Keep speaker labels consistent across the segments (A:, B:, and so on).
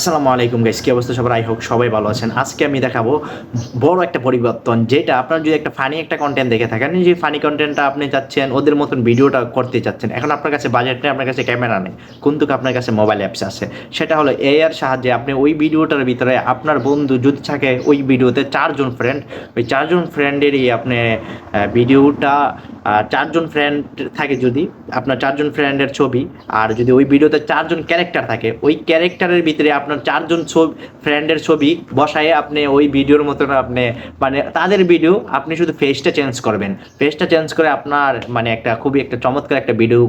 A: আসসালামু আলাইকুম গাইস, কি অবস্থা সবার? আই হোক সবাই ভালো আছেন। আজকে আমি দেখাবো বড় একটা পরিবর্তন, যেটা আপনার যদি একটা ফানি একটা কন্টেন্ট দেখে থাকেন, যে ফানি কন্টেন্টটা আপনি চাচ্ছেন ওদের মতন ভিডিওটা করতে চাচ্ছেন, এখন আপনার কাছে বাজেট নেই, আপনার কাছে ক্যামেরা নেই, কিন্তু আপনার কাছে মোবাইল অ্যাপস আছে। সেটা হলো এআইয়ের সাহায্যে আপনি ওই ভিডিওটার ভিতরে আপনার বন্ধু যদি থাকে ওই ভিডিওতে চারজন ফ্রেন্ড, ওই চারজন ফ্রেন্ডেরই আপনি ভিডিওটা চারজন ফ্রেন্ড থাকে, যদি আপনার চারজন ফ্রেন্ডের ছবি, আর যদি ওই ভিডিওতে চারজন ক্যারেক্টার থাকে, ওই ক্যারেক্টারের ভিতরে আপনার চারজন ফ্রেন্ডের ছবি বসায় আপনি ওই ভিডিওর মতন আপনি মানে তাদের ভিডিও, আপনি শুধু ফেসটা চেঞ্জ করবেন, ফেসটা চেঞ্জ করে আপনার মানে একটা খুবই একটা চমৎকার একটা ভিডিও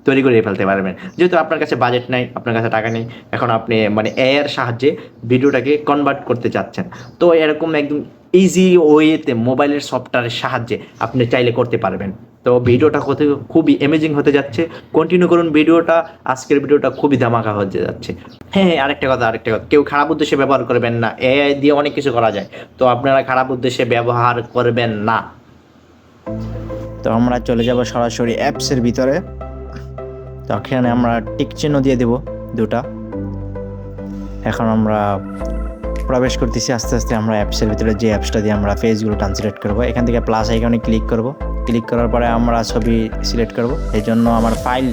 A: তৈরি করে ফেলতে পারবেন। যেহেতু আপনার কাছে বাজেট নাই, আপনার কাছে টাকা নেই, এখন আপনি মানে এআইয়ের সাহায্যে ভিডিওটাকে কনভার্ট করতে চাচ্ছেন, তো এরকম একদম ইজি ওয়েতে মোবাইলের সফটওয়্যারের সাহায্যে আপনি চাইলে করতে পারবেন। তো ভিডিওটা খুবই অ্যামেজিং হতে যাচ্ছে, কন্টিনিউ করুন ভিডিওটা। আজকের ভিডিওটা খুবই ধামাকা হতে যাচ্ছে। হ্যাঁ, আরেকটা কথা, কেউ খারাপ উদ্দেশ্যে ব্যবহার করবেন না, এআই দিয়ে অনেক কিছু করা যায়, তো আপনারা খারাপ উদ্দেশ্যে ব্যবহার করবেন না।
B: তো আমরা চলে যাব সরাসরি অ্যাপসের ভিতরে। তো এখানে আমরা টিক চিহ্ন দিয়ে দেব দুটা। এখন আমরা প্রবেশ করতেছি আস্তে আস্তে। আমরা অ্যাপসের ভিতরে যে অ্যাপসটা দিয়ে আমরা ফেসগুলো ট্রান্সলেট করব, এখান থেকে প্লাস আইকনে ক্লিক করব। ক্লিক করার পরে আমরা ছবি সিলেক্ট করব। এই জন্য আমার ফাইল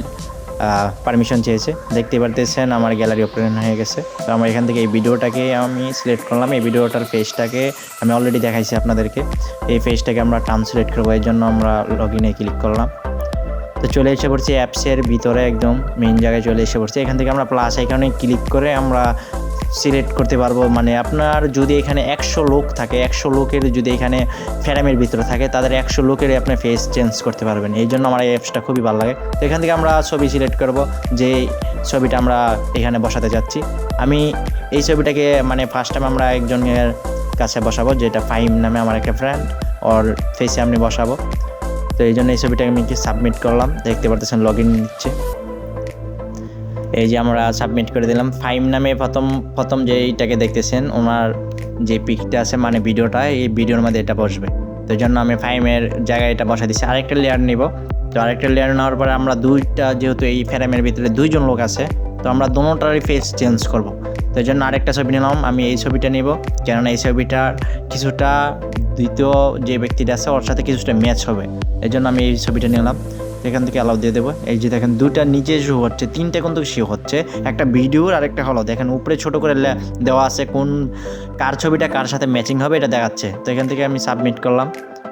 B: পারমিশন চেয়েছে, দেখতে পারতেছেন আমার গ্যালারি ওপেন হয়ে গেছে। তো আমরা এখান থেকে এই ভিডিওটাকে আমি সিলেক্ট করলাম। এই ভিডিওটার ফেসটাকে আমি অলরেডি দেখাইছি আপনাদেরকে। এই ফেসটাকে আমরা ট্রান্সলেট করবো, এই জন্য আমরা লগ ইনে ক্লিক করলাম। তো চলে এসে পড়ছি অ্যাপসের ভিতরে, একদম মেইন জায়গায় চলে এসে পড়ছি। এখান থেকে আমরা প্লাস আইকনে ক্লিক করে আমরা সিলেক্ট করতে পারবো। মানে আপনার যদি এখানে 100 লোক থাকে, 100 লোকের যদি এখানে ফ্রেমের ভিতরে থাকে, তাদের 100 লোকের আপনি ফেস চেঞ্জ করতে পারবেন। এই জন্য আমার এই অ্যাপসটা খুবই ভালো লাগে। তো এখান থেকে আমরা ছবি সিলেক্ট করব, যে ছবিটা আমরা এখানে বসাতে যাচ্ছি। আমি এই ছবিটাকে মানে ফার্স্ট টাইম আমরা একজনের কাছে বসাবো, যেটা ফাহিম নামে আমার একটা ফ্রেন্ড, ওর ফেসে আমি বসাবো। তো এই জন্য এই ছবিটাকে আমি সাবমিট করলাম। দেখতে পারতেছেন লগ ইন নিচ্ছে। এই যে আমরা সাবমিট করে দিলাম। ফাইম নামে প্রথম যে এইটাকে দেখতেছেন, ওনার যে পিকটা আছে মানে ভিডিওটা, এই ভিডিওর মধ্যে এটা বসবে। তো এই জন্য আমি ফাইমের জায়গায় এটা বসা দিচ্ছি। আরেকটা লেয়ার নিব। তো আরেকটা লেয়ার নেওয়ার পরে আমরা দুইটা, যেহেতু এই ফ্রেমের ভিতরে দুইজন লোক আছে, তো আমরা দোনোটারই ফেস চেঞ্জ করব। তো এই জন্য আরেকটা ছবি নিলাম। আমি এই ছবিটা নিব, কেননা এই ছবিটার কিছুটা দ্বিতীয় যে ব্যক্তিটা আছে ওর সাথে কিছুটা ম্যাচ হবে। এই জন্য আমি এই ছবিটা নিলাম। এখান থেকে অ্যালাউ দিয়ে দেবো। এই যে দেখেন দুটা নিচে শো হচ্ছে, তিনটে কিন্তু শো হচ্ছে, একটা ভিডিওর আর একটা হলো। দেখেন উপরে ছোট করে দেওয়া আছে কার ছবিটা কার সাথে ম্যাচিং হবে এটা দেখাচ্ছে। তো এখান থেকে আমি সাবমিট করলাম।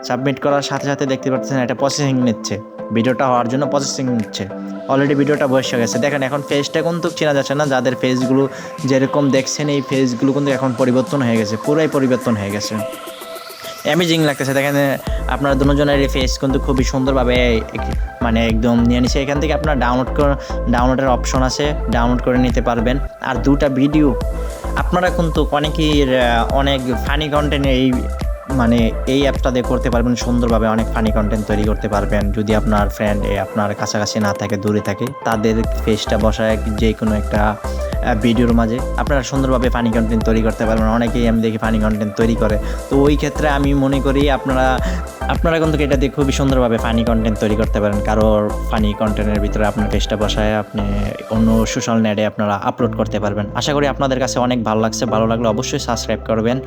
B: সাবমিট করার সাথে সাথে দেখতে পাচ্ছেন এটা প্রসেসিং নিচ্ছে, ভিডিওটা হওয়ার জন্য প্রসেসিং নিচ্ছে। অলরেডি ভিডিওটা বসে গেছে। দেখেন এখন ফেসটা কিন্তু চেনা যাচ্ছে না, যাদের ফেসগুলো যেরকম দেখছেন এই ফেসগুলো কিন্তু এখন পরিবর্তন হয়ে গেছে, পুরাই পরিবর্তন হয়ে গেছে। অ্যামেজিং লাগতেছে। দেখেন আপনার দুজনের ফেস কিন্তু খুবই সুন্দরভাবে মানে একদম নিয়ে নিছে। এখান থেকে আপনার ডাউনলোডের অপশন আছে, ডাউনলোড করে নিতে পারবেন। আর দুটা ভিডিও আপনারা কিন্তু অনেক ফানি কন্টেন্ট এই অ্যাপটা দিয়ে করতে পারবেন সুন্দরভাবে। অনেক ফানি কন্টেন্ট তৈরি করতে পারবেন। যদি আপনার ফ্রেন্ড আপনার কাছাকাছি না থাকে, দূরে থাকে, তাদের ফেসটা বসায় যে কোনো একটা ভিডিওর মাঝে আপনারা সুন্দরভাবে ফানি কন্টেন্ট তৈরি করতে পারবেন। অনেকেই আমি দেখি ফানি কন্টেন্ট তৈরি করে। তো ওই ক্ষেত্রে আমি মনে করি আপনারা কিন্তু এটা দিয়ে খুবই সুন্দরভাবে ফানি কন্টেন্ট তৈরি করতে পারেন। কারোর ফানি কন্টেন্টের ভিতরে আপনার ফেসটা বসায় আপনি অন্য সোশ্যাল নেটে আপনারা আপলোড করতে পারবেন। আশা করি আপনাদের কাছে অনেক ভালো লাগছে। ভালো লাগলে অবশ্যই সাবস্ক্রাইব করবেন।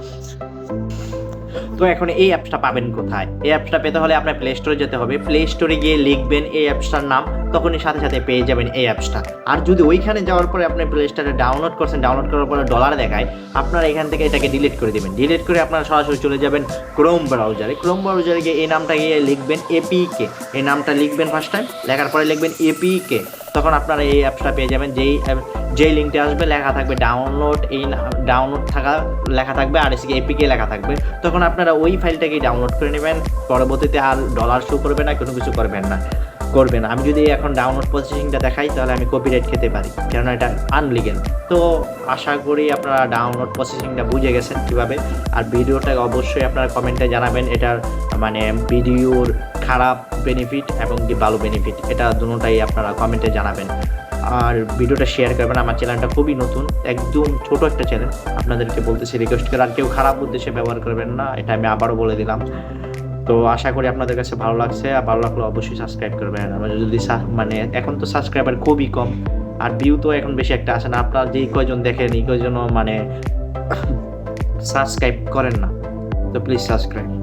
A: তো এখন এই অ্যাপসটা পাবেন কোথায়? এই অ্যাপসটা পেতে হলে আপনার প্লে স্টোরে যেতে হবে। প্লে স্টোরে গিয়ে লিখবেন এই অ্যাপসটার নাম, তখনই সাথে সাথে পেয়ে যাবেন এই অ্যাপসটা। আর যদি ওইখানে যাওয়ার পরে আপনি প্লে স্টোরে ডাউনলোড করছেন, ডাউনলোড করার পরে ডলার দেখায়, আপনারা এখান থেকে এটাকে ডিলিট করে দেবেন। ডিলিট করে আপনারা সরাসরি চলে যাবেন ক্রোম ব্রাউজারে। ক্রোম ব্রাউজারে গিয়ে এই নামটা গিয়ে লিখবেন এপিকে। এই নামটা লিখবেন ফার্স্ট টাইম, লেখার পরে লিখবেন এপিকে। তখন আপনারা এই অ্যাপসটা পেয়ে যাবেন। যেই লিঙ্কটা আসবে লেখা থাকবে ডাউনলোড, এই ডাউনলোড থাকা লেখা থাকবে, আর এসে এপিকে লেখা থাকবে। তখন আপনারা ওই ফাইলটাকে ডাউনলোড করে নেবেন। পরবর্তীতে আর ডলার শো করবে না, কোনো কিছু করবেন না। আমি যদি এখন ডাউনলোড প্রসেসিংটা দেখাই, তাহলে আমি কপিরাইট খেতে পারি, কেননা এটা আনলিগেল। তো আশা করি আপনারা ডাউনলোড প্রসেসিংটা বুঝে গেছেন কীভাবে। আর ভিডিওটা অবশ্যই আপনারা কমেন্টে জানাবেন, এটার মানে ভিডিওর খারাপ বেনিফিট এবং কি ভালো বেনিফিট, এটা দুটোটাই আপনারা কমেন্টে জানাবেন। আর ভিডিওটা শেয়ার করবেন। আমার চ্যানেলটা খুবই নতুন, একদম ছোট একটা চ্যানেল, আপনাদেরকে বলতেছি রিকোয়েস্ট করে। আর কেউ খারাপ উদ্দেশ্যে ব্যবহার করবেন না, এটা আমি আবারও বলে দিলাম। তো আশা করি আপনাদের কাছে ভালো লাগছে। আর ভালো লাগলে অবশ্যই সাবস্ক্রাইব করবেন। আমরা যদি মানে এখন তো সাবস্ক্রাইবার খুবই কম, আর ভিউ তো এখন বেশি একটা আসে না, আপনার যেই কয়জন দেখেন এই কয়জনও মানে সাবস্ক্রাইব করেন না, তো প্লিজ সাবস্ক্রাইব।